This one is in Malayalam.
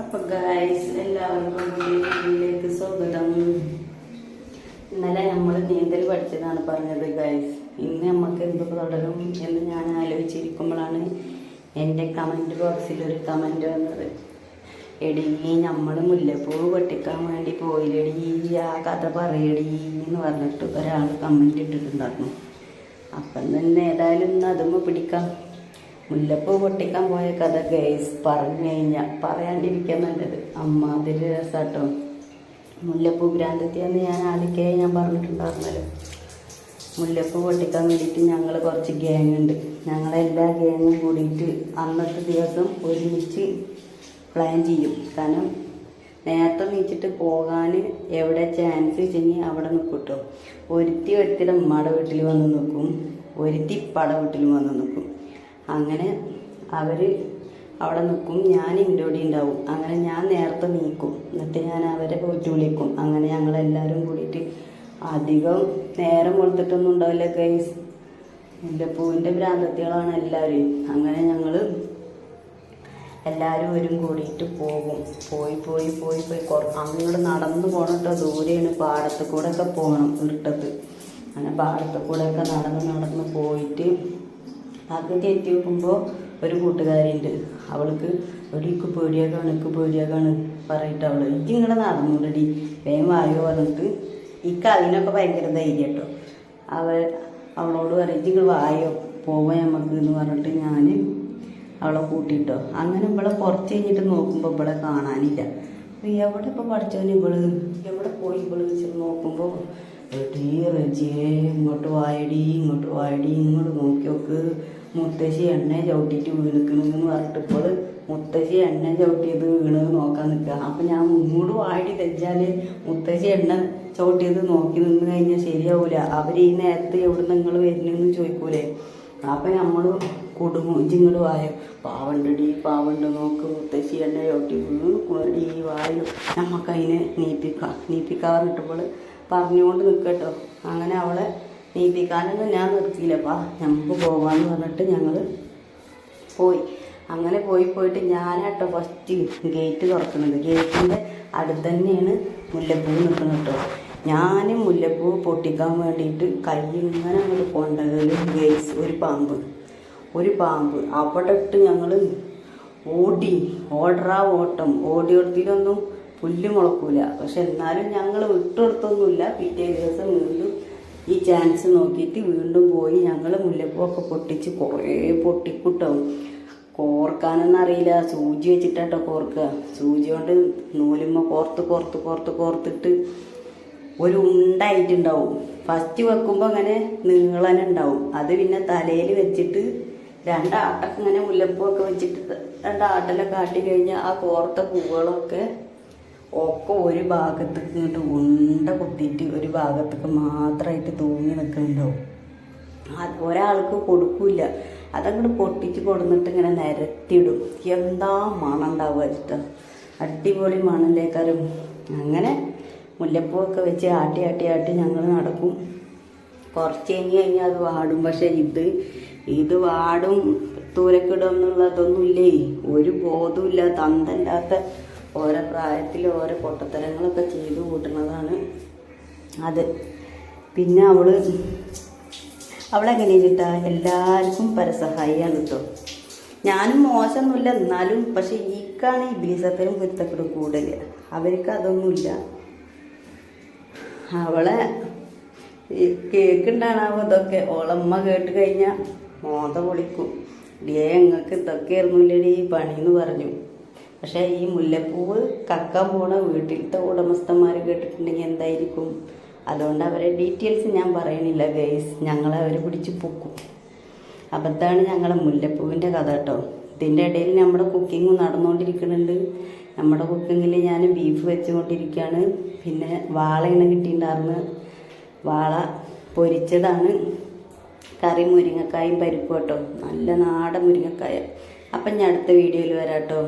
അപ്പോൾ ഗൈസ് എല്ലാവർക്കും വീഡിയോയിലേക്ക് സ്വാഗതം. ഇന്നലെ നമ്മൾ നീന്തൽ പഠിച്ചതാണ് പറഞ്ഞത് ഗൈസ്. ഇന്ന് നമുക്ക് എന്ത് തുടരും എന്ന് ഞാൻ ആലോചിച്ചിരിക്കുമ്പോഴാണ് എൻ്റെ കമൻറ്റ് ബോക്സിൽ ഒരു കമൻറ്റ് വന്നത്. എടീ, നമ്മൾ മുല്ലപ്പൂ പൊട്ടിക്കാൻ വേണ്ടി പോയില്ലടി, ആ കഥ പറയടി എന്ന് പറഞ്ഞിട്ട് ഒരാൾ കമൻറ്റ് ഇട്ടിട്ടുണ്ടായിരുന്നു. അപ്പം തന്നെ ഏതായാലും ഇന്ന് അതുമ്മ പിടിക്കാം. മുല്ലപ്പൂ പൊട്ടിക്കാൻ പോയ കഥ ഗൈസ് പറഞ്ഞു കഴിഞ്ഞാൽ പറയാണ്ടിരിക്കാൻ നല്ലത്. അമ്മാതിരി രസാട്ടോ. മുല്ലപ്പൂ ഭ്രാന്തത്തിയെന്ന് ഞാൻ ആദ്യമേ ഞാൻ പറഞ്ഞിട്ടുണ്ടായിരുന്നല്ലോ. മുല്ലപ്പൂ പൊട്ടിക്കാൻ വേണ്ടിയിട്ട് ഞങ്ങൾ കുറച്ച് ഗ്യാങ്ങുണ്ട്. ഞങ്ങളെല്ലാ ഗ്യാങ്ങും കൂടിയിട്ട് അന്നത്തെ ദിവസം ഒരുമിച്ച് പ്ലാൻ ചെയ്യും. കാരണം നേരത്തെ നീച്ചിട്ട് പോകാൻ എവിടെ ചാൻസ് വെച്ചെങ്കിൽ അവിടെ നിൽക്കും കേട്ടോ. ഒരുത്തിയുടെ ഉമ്മയുടെ വീട്ടിൽ വന്ന് നിൽക്കും, ഒരുത്തി ഇപ്പയുടെ വീട്ടിലും വന്ന് നിൽക്കും. അങ്ങനെ അവർ അവിടെ നിൽക്കും, ഞാൻ ഇൻ്റോടി ഉണ്ടാവും. അങ്ങനെ ഞാൻ നേരത്തെ നീക്കും, എന്നിട്ട് ഞാൻ അവരെ പോയിട്ട് വിളിക്കും. അങ്ങനെ ഞങ്ങളെല്ലാവരും കൂടിയിട്ട് അധികം നേരം കൊടുത്തിട്ടൊന്നും ഉണ്ടാവില്ല ഗൈസ്. മുല്ലപ്പൂവിൻ്റെ ഭ്രാന്തത്തികളാണ് എല്ലാവരും. അങ്ങനെ ഞങ്ങൾ എല്ലാവരും വരും കൂടിയിട്ട് പോകും. പോയി അങ്ങോട്ട് നടന്നു പോകണം കേട്ടോ. ദൂരെയാണ്, പാടത്ത് കൂടെ ഒക്കെ പോകണം ഇരുട്ടത്ത്. അങ്ങനെ പാടത്ത് കൂടെ ഒക്കെ നടന്ന് പോയിട്ട് പകുതി എത്തി വെക്കുമ്പോൾ ഒരു കൂട്ടുകാരിയുണ്ട്. അവൾക്ക് എനിക്ക് പേടിയാകാണ് പറയിട്ട് അവൾ ഇങ്ങനെ നടന്നുകൊണ്ടടി വേഗം വായോ പറഞ്ഞിട്ട് അതിനൊക്കെ ഭയങ്കര ധൈര്യം കേട്ടോ. അവളോട് പറയും ഇങ്ങൾ വായോ പോവാൻ നമുക്ക് എന്ന് പറഞ്ഞിട്ട് ഞാൻ അവളെ കൂട്ടിയിട്ടോ. അങ്ങനെ ഇവളെ കുറച്ച് കഴിഞ്ഞിട്ട് നോക്കുമ്പോൾ ഇവളെ കാണാനില്ല. അപ്പോൾ എവിടെ ഇപ്പോൾ പഠിച്ചവന് എവിടെ പോയി വെച്ച് നോക്കുമ്പോൾ റജിയെ ഇങ്ങോട്ട് വായടി ഇങ്ങോട്ട് നോക്കി നോക്ക്, മുത്തശ്ശി എണ്ണ ചവിട്ടിയിട്ട് വീണിക്കണെന്ന് പറഞ്ഞിട്ട് ഇപ്പോൾ മുത്തശ്ശി എണ്ണ ചവിട്ടിയത് വീണത് നോക്കാൻ നിൽക്കുക. അപ്പം ഞാൻ മുന്നോട്ട് വാടി തെച്ചാൽ മുത്തശ്ശി എണ്ണ ചവിട്ടിയത് നോക്കി നിന്ന് കഴിഞ്ഞാൽ ശരിയാവില്ല. അവർ ഈ നേരത്തെ എവിടെ നിങ്ങൾ വരുന്നെന്ന് ചോദിക്കൂലേ. അപ്പം നമ്മൾ കുടുങ്ങും. ഇങ്ങോട്ട് വായോ, പാവണ്ട് നോക്ക്, മുത്തശ്ശി എണ്ണ ചവിട്ടി വീണി വായോ, നമുക്കതിനെ നീപ്പിക്കാറിട്ടപ്പോൾ പറഞ്ഞുകൊണ്ട് നിൽക്കട്ടോ. അങ്ങനെ അവളെ നീപ്പിക്കാനൊന്നും ഞാൻ നിർത്തിയില്ലപ്പാ, നമുക്ക് പോകാമെന്ന് പറഞ്ഞിട്ട് ഞങ്ങൾ പോയി. അങ്ങനെ പോയിട്ട് ഞാനാട്ടോ ഫസ്റ്റ് ഗേറ്റ് തുറക്കുന്നത്. ഗേറ്റിൻ്റെ അടുത്ത് തന്നെയാണ് മുല്ലപ്പൂ നിൽക്കുന്നത് കേട്ടോ. ഞാൻ മുല്ലപ്പൂ പൊട്ടിക്കാൻ വേണ്ടിയിട്ട് കൈ ഇങ്ങനെ അങ്ങോട്ട് കൊണ്ടതിലും ഗേസ് ഒരു പാമ്പ് അവിടെ ഇട്ട് ഞങ്ങൾ ഓടിയെടുത്തിലൊന്നും പുല്ല് മുളക്കൂല. പക്ഷെ എന്നാലും ഞങ്ങൾ വിട്ടുകൊടുത്തൊന്നുമില്ല. പിറ്റേ ദിവസം വീണ്ടും ഈ ചാൻസ് നോക്കിയിട്ട് വീണ്ടും പോയി ഞങ്ങൾ മുല്ലപ്പൂ ഒക്കെ പൊട്ടിച്ച് കുറേ പൊട്ടിക്കുട്ടോ. കോർക്കാനൊന്നും അറിയില്ല, സൂചി വെച്ചിട്ടാട്ടോ കോർക്കുക. സൂചി കൊണ്ട് നൂലുമ്മ കോർത്തിട്ട് ഒരു ഉണ്ടായിട്ടുണ്ടാവും. ഫസ്റ്റ് വെക്കുമ്പോൾ അങ്ങനെ നീളനുണ്ടാവും. അത് പിന്നെ തലയിൽ വെച്ചിട്ട് രണ്ടാട്ടൊക്കെ ഇങ്ങനെ മുല്ലപ്പൂവൊക്കെ വെച്ചിട്ട് രണ്ടാട്ടലൊക്കെ ആട്ടി കഴിഞ്ഞാൽ ആ കോർത്ത പൂവുകളൊക്കെ ഒരു ഭാഗത്തേക്ക് ഇങ്ങോട്ട് ഉണ്ട കുത്തിയിട്ട് ഒരു ഭാഗത്തേക്ക് മാത്രമായിട്ട് തൂങ്ങി നിൽക്കുന്നുണ്ടാവും. ഒരാൾക്ക് കൊടുക്കില്ല. അതങ്ങോട്ട് പൊട്ടിച്ച് കൊടുന്നിട്ട് ഇങ്ങനെ നിരത്തിയിടും. എന്താ മണം ഉണ്ടാവുക ഇഷ്ടം, അടിപൊളി മണലേക്കാരും. അങ്ങനെ മുല്ലപ്പൂവൊക്കെ വെച്ച് ആട്ടി ഞങ്ങൾ നടക്കും. കുറച്ച് കഴിഞ്ഞാൽ അത് വാടും. പക്ഷെ ഇത് വാടും തൂരക്കിടും എന്നുള്ളതൊന്നുമില്ലേ. ഒരു ബോധമില്ല, തന്തല്ലാത്ത ഓരോ പ്രായത്തിൽ ഓരോ പൊട്ടത്തരങ്ങളൊക്കെ ചെയ്തു കൂട്ടുന്നതാണ് അത്. പിന്നെ അവളെങ്ങനെ ചിട്ടാ എല്ലാവർക്കും പരസഹായിയാണ് കേട്ടോ. ഞാനും മോശമൊന്നുമില്ല എന്നാലും. പക്ഷെ ഈക്കാണ് ഇബിലിസത്തിനും കുരുത്തക്കിടും കൂടുതൽ. അവർക്ക് അതൊന്നുമില്ല. അവളെ കേൾക്കുണ്ടാണാവോ ഇതൊക്കെ. ഓളമ്മ കേട്ട് കഴിഞ്ഞാൽ മോത പൊളിക്കും. ഞങ്ങൾക്ക് ഇതൊക്കെ ആയിരുന്നില്ലടി പണിയെന്ന് പറഞ്ഞു. പക്ഷേ ഈ മുല്ലപ്പൂവ് കക്കാൻ പോണ വീട്ടിലത്തെ ഉടമസ്ഥന്മാർ കേട്ടിട്ടുണ്ടെങ്കിൽ എന്തായിരിക്കും. അതുകൊണ്ട് അവരെ ഡീറ്റെയിൽസ് ഞാൻ പറയണില്ല ഗൈസ്. ഞങ്ങളെ അവർ പിടിച്ച് പൊക്കും. അബദ്ധമാണ് ഞങ്ങളെ മുല്ലപ്പൂവിൻ്റെ കഥ കേട്ടോ. ഇതിൻ്റെ ഇടയിൽ നമ്മുടെ കുക്കിങ്ങും നടന്നുകൊണ്ടിരിക്കുന്നുണ്ട്. നമ്മുടെ കുക്കിങ്ങിൽ ഞാൻ ബീഫ് വെച്ചുകൊണ്ടിരിക്കുകയാണ്. പിന്നെ വാളയാണ് കിട്ടിയിട്ടുണ്ടായിരുന്നു. വാള പൊരിച്ചതാണ്. കറി മുരിങ്ങക്കായും പരിപ്പ് കേട്ടോ, നല്ല നാടൻ മുരിങ്ങക്കായ. അപ്പം ഞാൻ അടുത്ത വീഡിയോയിൽ വരാം കേട്ടോ.